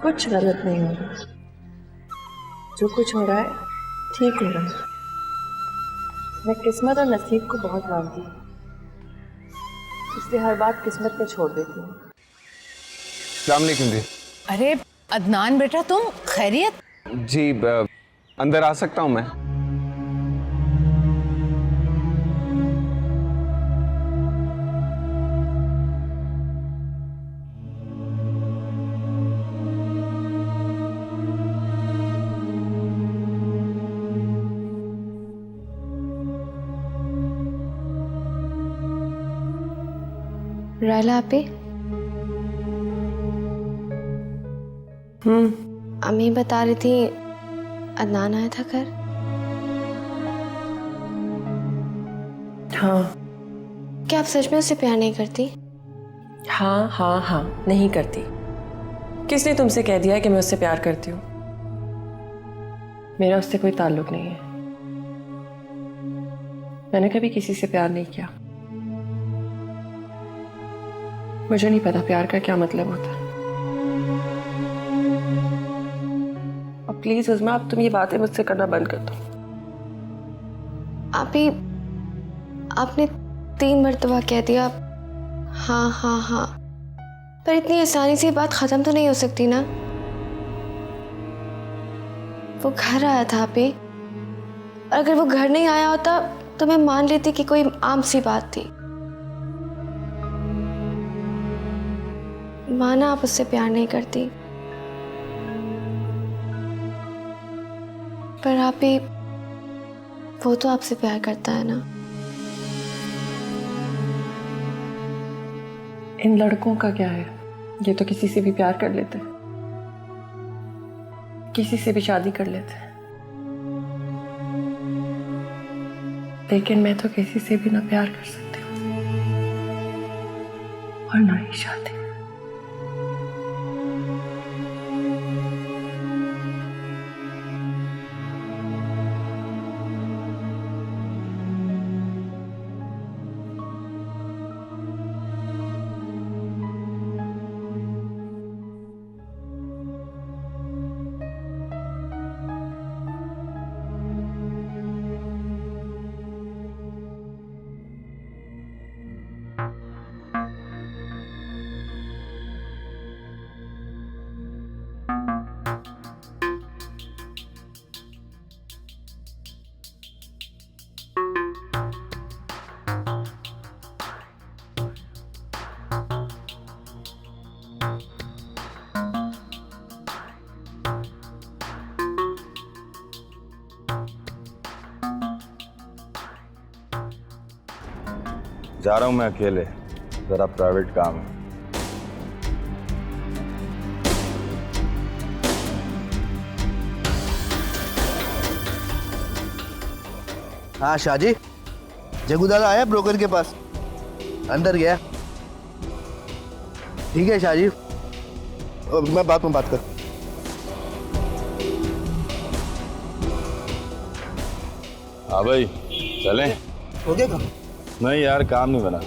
कुछ गलत नहीं हो रहा, जो कुछ हो रहा है ठीक हो रहा है। मैं किस्मत और नसीब को बहुत मानती हूँ, इसलिए हर बात किस्मत पर छोड़ देती हूँ। अस्सलाम वालेकुम जी। अरे अदनान बेटा, तुम खैरियत? जी अंदर आ सकता हूँ मैं? रायला आपे अम्मी बता रही थी अदनान आया था घर। हाँ क्या आप सच में उससे प्यार नहीं करती? हाँ हाँ हाँ, नहीं करती। किसने तुमसे कह दिया है कि मैं उससे प्यार करती हूँ? मेरा उससे कोई ताल्लुक नहीं है। मैंने कभी किसी से प्यार नहीं किया। मुझे नहीं पता प्यार का क्या मतलब होता है। और प्लीज उस्मा, अब तुम ये बातें मुझसे करना बंद कर दो। आपी आपने 3 मर्तबा कह दिया हाँ हाँ हाँ, पर इतनी आसानी से बात खत्म तो नहीं हो सकती ना। वो घर आया था आपी, और अगर वो घर नहीं आया होता तो मैं मान लेती कि कोई आम सी बात थी। माना आप उससे प्यार नहीं करती, पर आप ही वो तो आपसे प्यार करता है ना। इन लड़कों का क्या है, ये तो किसी से भी प्यार कर लेते हैं, किसी से भी शादी कर लेते हैं। लेकिन मैं तो किसी से भी ना प्यार कर सकती हूँ और ना ही शादी। जा रहा हूं मैं अकेले, जरा प्राइवेट काम है। हाँ शाहजी, जगू दादा आया ब्रोकर के पास, अंदर गया। ठीक है शाहजी, मैं बाद में बात कर। हाँ भाई चलें? हो गया काम? नहीं यार, काम नहीं बना,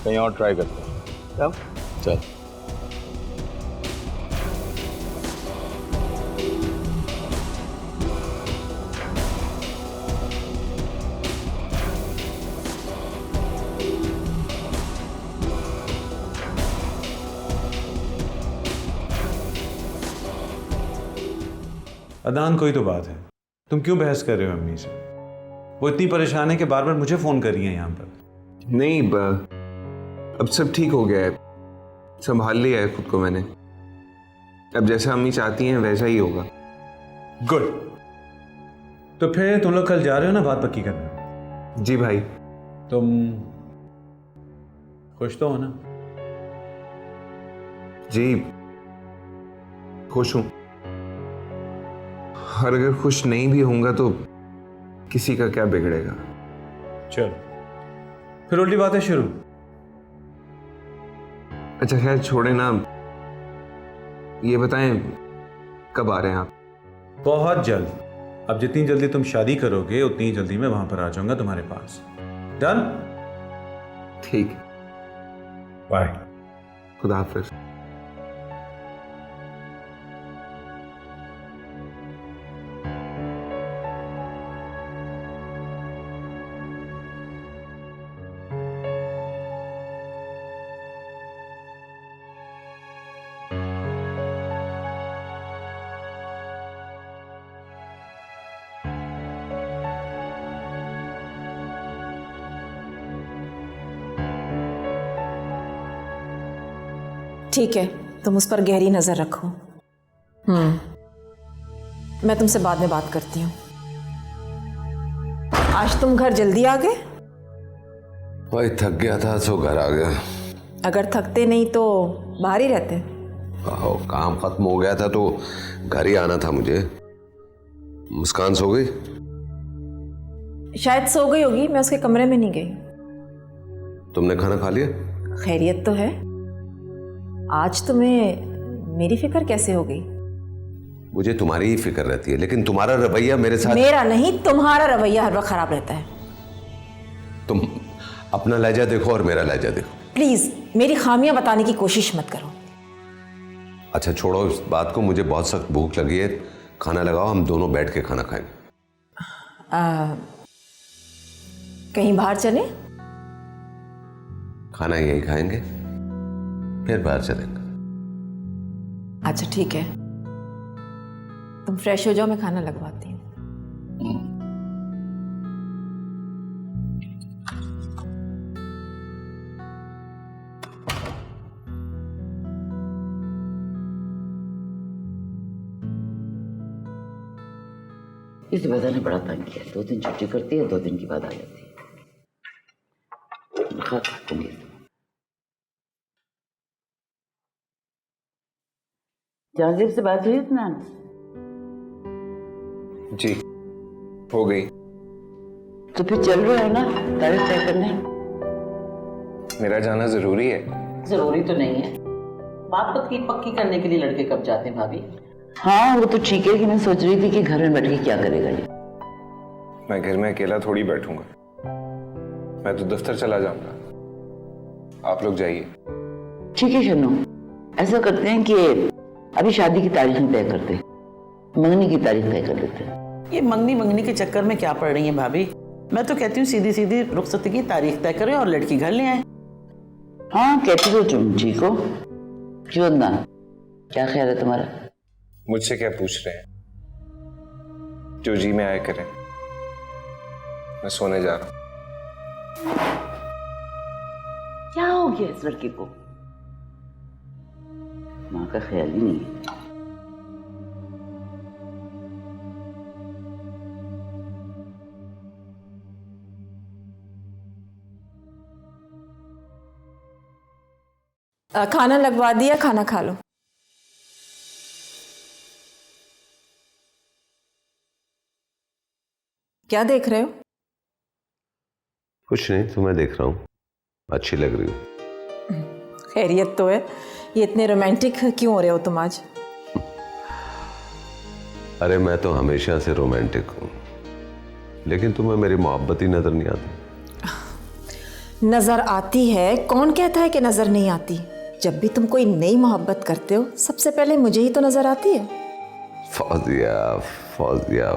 कहीं और ट्राई करते हैं। कब? चल। अदनान, कोई तो बात है, तुम क्यों बहस कर रहे हो अम्मी से? वो इतनी परेशान है कि बार बार मुझे फोन कर रही है यहाँ पर। नहीं, अब सब ठीक हो गया है, संभाल लिया है खुद को मैंने। अब जैसा अम्मी चाहती हैं वैसा ही होगा। गुड। तो फिर तुम लोग कल जा रहे हो ना बात पक्की करने? जी भाई। तुम खुश तो हो ना? जी खुश हूं, और अगर खुश नहीं भी होऊंगा तो किसी का क्या बिगड़ेगा। चलो फिर उल्टी बातें शुरू। अच्छा खैर छोड़े ना, ये बताएं कब आ रहे हैं आप? बहुत जल्द। अब जितनी जल्दी तुम शादी करोगे उतनी ही जल्दी मैं वहां पर आ जाऊंगा तुम्हारे पास। डन? ठीक, बाय। खुदा हाफिज। ठीक है, तुम उस पर गहरी नजर रखो। मैं तुमसे बाद में बात करती हूँ। आज तुम घर जल्दी आ गए? भाई थक गया था सो घर आ गया। अगर थकते नहीं तो बाहर ही रहते। काम खत्म हो गया था तो घर ही आना था मुझे। मुस्कान सो गई? शायद सो गई होगी, मैं उसके कमरे में नहीं गई। तुमने खाना खा लिया? खैरियत तो है। आज तुम्हें मेरी फिक्र कैसे हो गई? मुझे तुम्हारी ही फिक्र रहती है, लेकिन तुम्हारा रवैया मेरे साथ। मेरा नहीं, तुम्हारा रवैया हर वक्त खराब रहता है। तुम अपना लहजा देखो और मेरा लहजा देखो। प्लीज मेरी खामियां बताने की कोशिश मत करो। अच्छा छोड़ो इस बात को, मुझे बहुत सख्त भूख लगी है। खाना लगाओ, हम दोनों बैठ के खाना खाएंगे। कहीं बाहर चले? खाना यहीं खाएंगे, फिर बाहर चलेंगे। अच्छा ठीक है, तुम फ्रेश हो जाओ, मैं खाना लगवाती हूँ। इस वजह ने बड़ा तंग किया। 2 दिन छुट्टी करती है, 2 दिन के बाद आ जाती है। जहांगीर से बात हुई इतना? जी हो गई। तो फिर चल रहे हो ना तारीख तय करने? मेरा जाना जरूरी है? जरूरी तो नहीं है, बात पक्की करने के लिए लड़के कब जाते हैं भाभी। हाँ वो तो ठीक है कि मैं सोच रही थी कि घर में बैठ के क्या करेगा ये। मैं घर में अकेला थोड़ी बैठूंगा, मैं तो दफ्तर चला जाऊंगा। आप लोग जाइए। ठीक है शन्नू, ऐसा करते हैं कि अभी शादी की तारीख तय करते हैं, मंगनी की तारीख तय कर लेते हैं। ये मंगनी के चक्कर में क्या पड़ रही है भाभी? मैं तो कहती हूँ सीधी सीधी रुखसती की तारीख तय करें और लड़की घर ले आए। हाँ कहती तो तुम ठीक हो। क्यों अदनान, क्या ख्याल है तुम्हारा? मुझसे क्या पूछ रहे हैं? जो जी में आए करें। मैं सोने जा रहा हूं। क्या हो गया इस लड़के को? माँ का ख्याल ही नहीं है। खाना लगवा दिया, खाना खा लो। क्या देख रहे हो? कुछ नहीं, तुम्हें देख रहा हूँ, अच्छी लग रही हो। खैरियत तो है। ये इतने रोमांटिक क्यों हो रहे हो तुम आज? अरे मैं तो हमेशा से रोमांटिक हूँ, लेकिन तुम्हें मेरी मोहब्बत ही नजर नहीं आती। नजर आती है? कौन कहता है कि नजर नहीं आती? जब भी तुम कोई नई मोहब्बत करते हो सबसे पहले मुझे ही तो नजर आती है। फौजिया,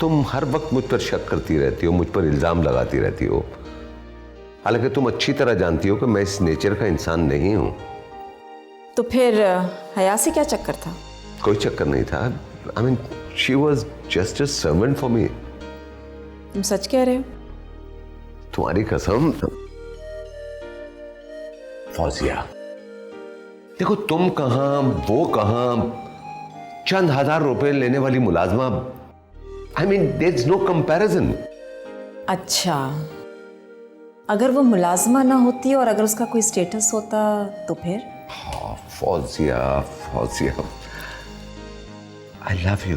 तुम हर वक्त मुझ पर शक करती रहती हो, मुझ पर इल्जाम लगाती रहती हो, हालांकि तुम अच्छी तरह जानती हो कि मैं इस नेचर का इंसान नहीं हूं। तो फिर हया से क्या चक्कर था? कोई चक्कर नहीं था। I mean she was just a servant for me. तुम सच कह रहे हो? तुम्हारी कसम। फौजिया देखो, तुम कहां वो कहां, चंद हजार रुपए लेने वाली मुलाजमा। I mean there is no comparison. अच्छा, अगर वो मुलाजमा ना होती और अगर उसका कोई स्टेटस होता तो फिर? Fauzia I love you.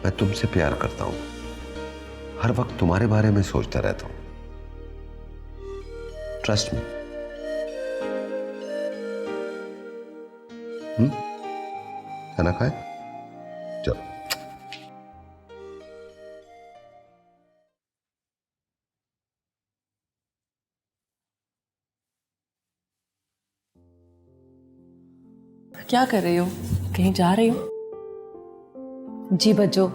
मैं तुमसे प्यार करता हूं, हर वक्त तुम्हारे बारे में सोचता रहता हूं। Trust me. खाना खाए? चलो। क्या कर रही हो? कहीं जा रही हो? जी बच्चों,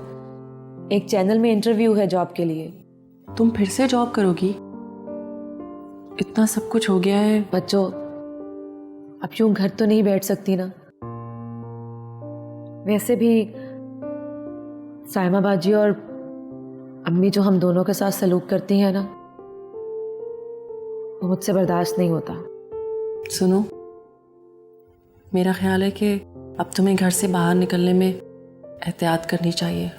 एक चैनल में इंटरव्यू है जॉब के लिए। तुम फिर से जॉब करोगी? इतना सब कुछ हो गया है। बच्चों, अब यूं घर तो नहीं बैठ सकती ना। वैसे भी साइमा बाजी और अम्मी जो हम दोनों के साथ सलूक करती हैं ना, वो मुझसे बर्दाश्त नहीं होता। सुनो, मेरा ख्याल है कि अब तुम्हें घर से बाहर निकलने में एहतियात करनी चाहिए।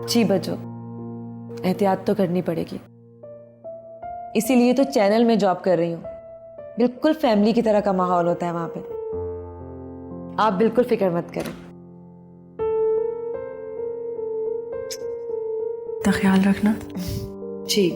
जी बच्चों, एहतियात तो करनी पड़ेगी, इसीलिए तो चैनल में जॉब कर रही हूँ। बिल्कुल फैमिली की तरह का माहौल होता है वहां पे। आप बिल्कुल फिक्र मत करें। तो ख्याल रखना। जी।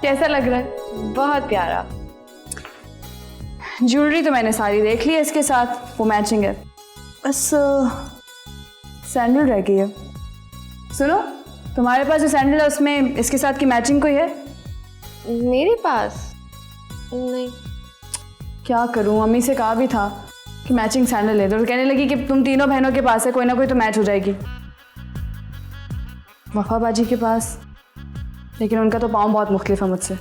कैसा लग रहा है? बहुत प्यारा। ज्वेलरी तो मैंने सारी देख ली है इसके साथ, वो मैचिंग है, बस सैंडल रह गई है। सुनो, तुम्हारे पास जो सैंडल है उसमें इसके साथ की मैचिंग कोई है? मेरे पास नहीं। क्या करूं, अम्मी से कहा भी था कि मैचिंग सैंडल ले दो, तो कहने लगी कि तुम तीनों बहनों के पास है, कोई ना कोई तो मैच हो जाएगी। वफा बाजी के पास, लेकिन उनका तो पाँव बहुत मुख्तलिफ है मुझसे।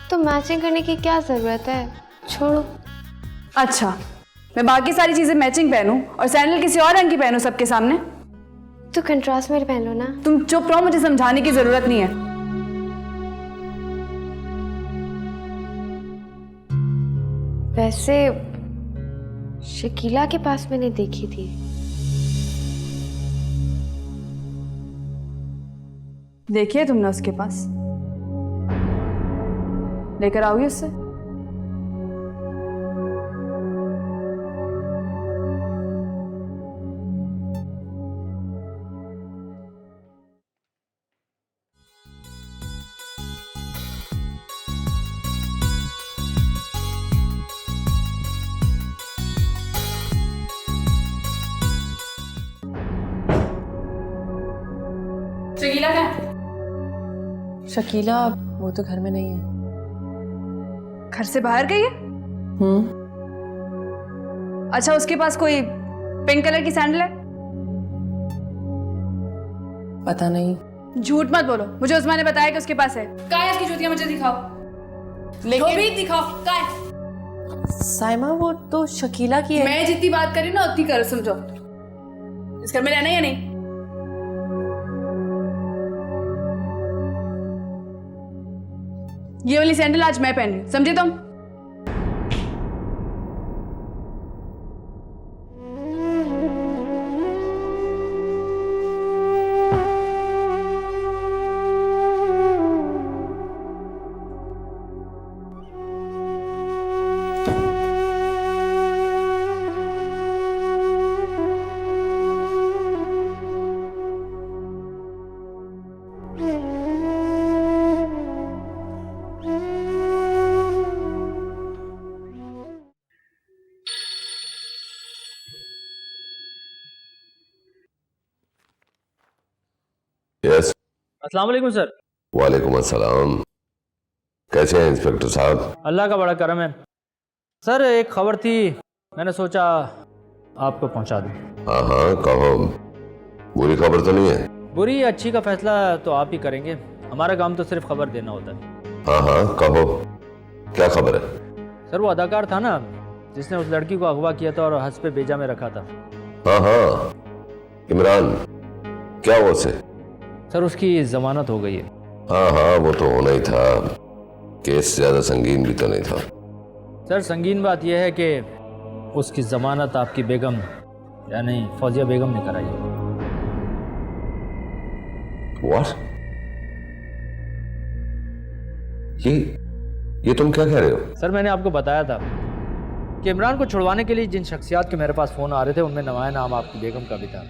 तो मैचिंग करने की क्या ज़रूरत है, छोड़ो। अच्छा, मैं बाकी सारी चीज़ें मैचिंग पहनूं और सैंडल किसी और रंग की पहनूं सबके सामने? तो कंट्रास्ट में पहन लो ना। तुम चुप रहो, मुझे समझाने की ज़रूरत नहीं है। वैसे शकीला के पास मैंने देखी थी। देखिए तुमने उसके पास, लेकर आओगी उससे? शकीला क्या? शकीला वो तो घर में नहीं है। घर से बाहर गई है? अच्छा, उसके पास कोई पिंक कलर की सैंडल है? पता नहीं। झूठ मत बोलो, मुझे उस्मान ने बताया कि उसके पास है। कहाँ है उसकी जूतियां, मुझे दिखाओ। लेकिन भी दिखाओ, कहाँ है? साइमा वो तो शकीला की है। मैं जितनी बात करी ना उतनी करो, समझो। इस घर में रहना या नहीं? ये वाली सैंडल आज मैं पहन रही हूं, समझे तुम? यस। अस्सलाम वालेकुम सर। वालेकुम अस्सलाम। कैसे हैं इंस्पेक्टर साहब? अल्लाह का बड़ा करम है सर। एक खबर थी, मैंने सोचा आपको पहुंचा दूं। हाँ हाँ, कहो। बुरी खबर तो नहीं है? बुरी अच्छी का फैसला तो आप ही करेंगे, हमारा काम तो सिर्फ खबर देना होता है। हाँ हाँ, कहो। क्या खबर है? सर वो अदाकार था ना जिसने उस लड़की को अगवा किया था और हस्बे बेजा में रखा था। हाँ हाँ, इमरान। क्या वो से? सर उसकी जमानत हो गई है। हाँ हाँ, वो तो होना ही था, केस ज्यादा संगीन भी तो नहीं था। सर संगीन बात यह है कि उसकी जमानत आपकी बेगम यानी फौजिया बेगम ने कराई है। What? ये तुम क्या कह रहे हो? सर मैंने आपको बताया था कि इमरान को छुड़वाने के लिए जिन शख्सियात के मेरे पास फ़ोन आ रहे थे उनमें नवाया नाम आपकी बेगम का भी था,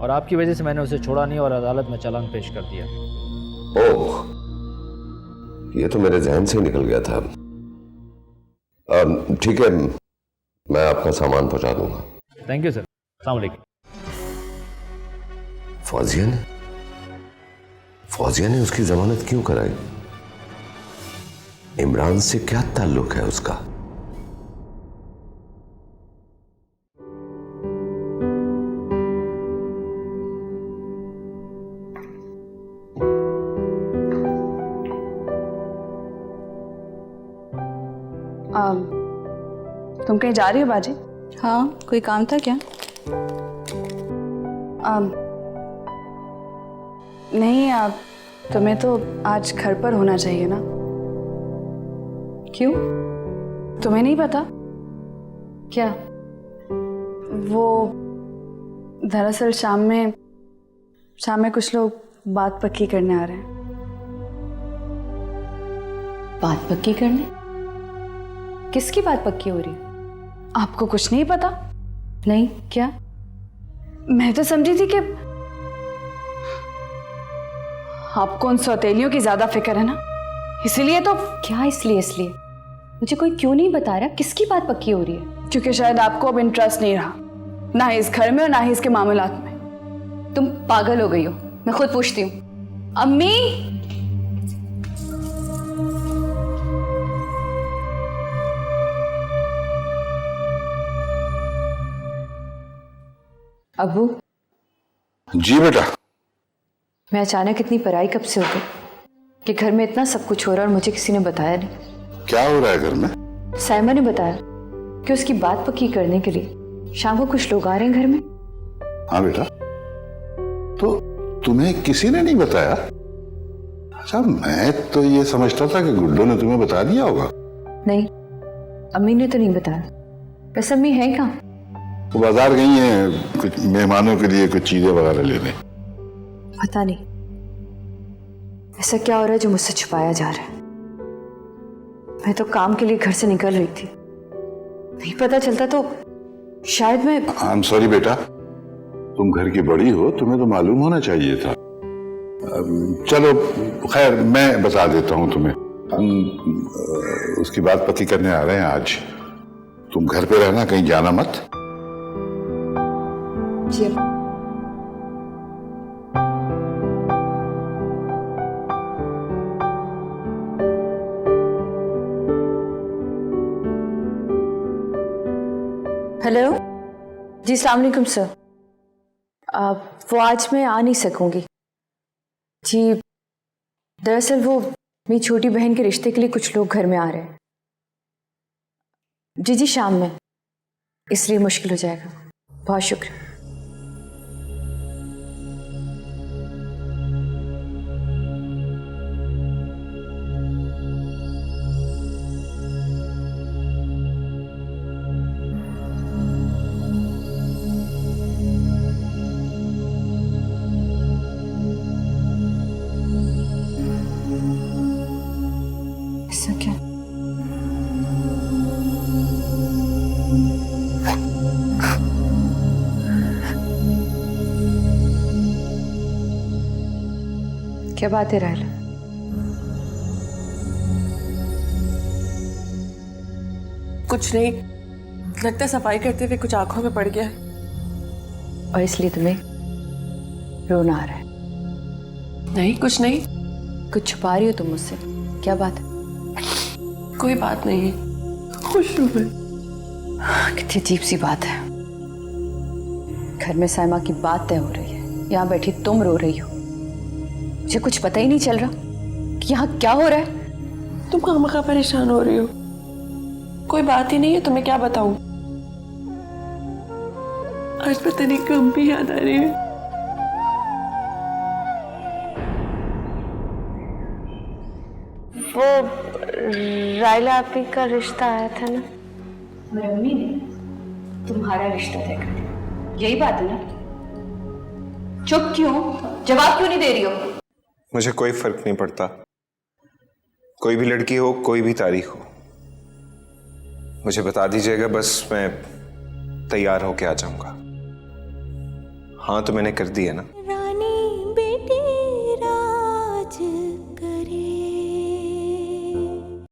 और आपकी वजह से मैंने उसे छोड़ा नहीं और अदालत में चालान पेश कर दिया। ओह, ये तो मेरे जहन से ही निकल गया था। ठीक है, मैं आपका सामान पहुंचा दूंगा। Thank you sir. अस्सलाम वालेकुम। फौजिया ने उसकी जमानत क्यों कराई? इमरान से क्या ताल्लुक है उसका? तुम कहीं जा रही हो बाजी? हाँ, कोई काम था क्या? नहीं, तुम्हें तो आज घर पर होना चाहिए ना। क्यों? तुम्हें नहीं पता? क्या? वो दरअसल शाम में कुछ लोग बात पक्की करने आ रहे हैं। बात पक्की करने? किसकी बात पक्की हो रही है? आपको कुछ नहीं पता? नहीं, क्या? मैं तो समझी थी कि आपको उन सौतेलियों की ज्यादा फिक्र है ना, इसीलिए तो। क्या इसलिए? मुझे कोई क्यों नहीं बता रहा किसकी बात पक्की हो रही है? क्योंकि शायद आपको अब इंटरेस्ट नहीं रहा, ना ही इस घर में और ना ही इसके मामलात में। तुम पागल हो गई हो, मैं खुद पूछती हूँ। अम्मी, अबू। जी बेटा। मैं अचानक इतनी पराई कब से हो गई कि घर में इतना सब कुछ हो रहा है और मुझे किसी ने बताया नहीं। क्या हो रहा है घर में? साइमा ने बताया कि उसकी बात पक्की करने के लिए शाम को कुछ लोग आ रहे हैं घर में। हाँ बेटा, तो तुम्हें किसी ने नहीं बताया? अच्छा, मैं तो ये समझता था कि गुड्डू ने तुम्हें बता दिया होगा। नहीं, अम्मी ने तो नहीं बताया। वैसे अम्मी है कहाँ? वो बाजार गई हैं कुछ मेहमानों के लिए कुछ चीजें वगैरह लेने। पता नहीं ऐसा क्या हो रहा है जो मुझसे छुपाया जा रहा है। मैं तो काम के लिए घर से निकल रही थी, नहीं पता चलता तो शायद मैं। आई एम सॉरी बेटा, तुम घर की बड़ी हो, तुम्हें तो मालूम होना चाहिए था। चलो खैर, मैं बता देता हूँ तुम्हें। हम उसकी बात पक्की करने आ रहे हैं आज। तुम घर पे रहना, कहीं जाना मत। जी। हेलो जी, अस्सलाम वालेकुम सर। वो आज मैं आ नहीं सकूंगी जी। दरअसल वो मेरी छोटी बहन के रिश्ते के लिए कुछ लोग घर में आ रहे हैं। जी शाम में, इसलिए मुश्किल हो जाएगा। बहुत शुक्रिया। ऐसा क्या? क्या बात है राहिला? कुछ नहीं, लगता सफाई करते हुए कुछ आंखों में पड़ गया है और इसलिए तुम्हें रोना आ रहा है? नहीं, कुछ नहीं। कुछ छुपा रही हो तुम मुझसे, क्या बात है? कोई बात नहीं है, खुश हूं मैं। कितनी अजीब सी बात है। घर में साइमा की बात तय हो रही है, यहाँ बैठी तुम रो रही हो। मुझे कुछ पता ही नहीं चल रहा कि यहाँ क्या हो रहा है। तुम खामखा परेशान हो रही हो, कोई बात ही नहीं है। तुम्हें क्या बताऊं, आज पता नहीं कम भी याद आ रही है। वो रायला आपी का रिश्ता आया था ना? मेरी अम्मी ने तुम्हारा रिश्ता तय कर दिया, यही बात है ना? चुप क्यों, जवाब क्यों नहीं दे रही हो? मुझे कोई फर्क नहीं पड़ता, कोई भी लड़की हो, कोई भी तारीख हो, मुझे बता दीजिएगा, बस मैं तैयार होके आ जाऊंगा। हाँ तो मैंने कर दी है ना।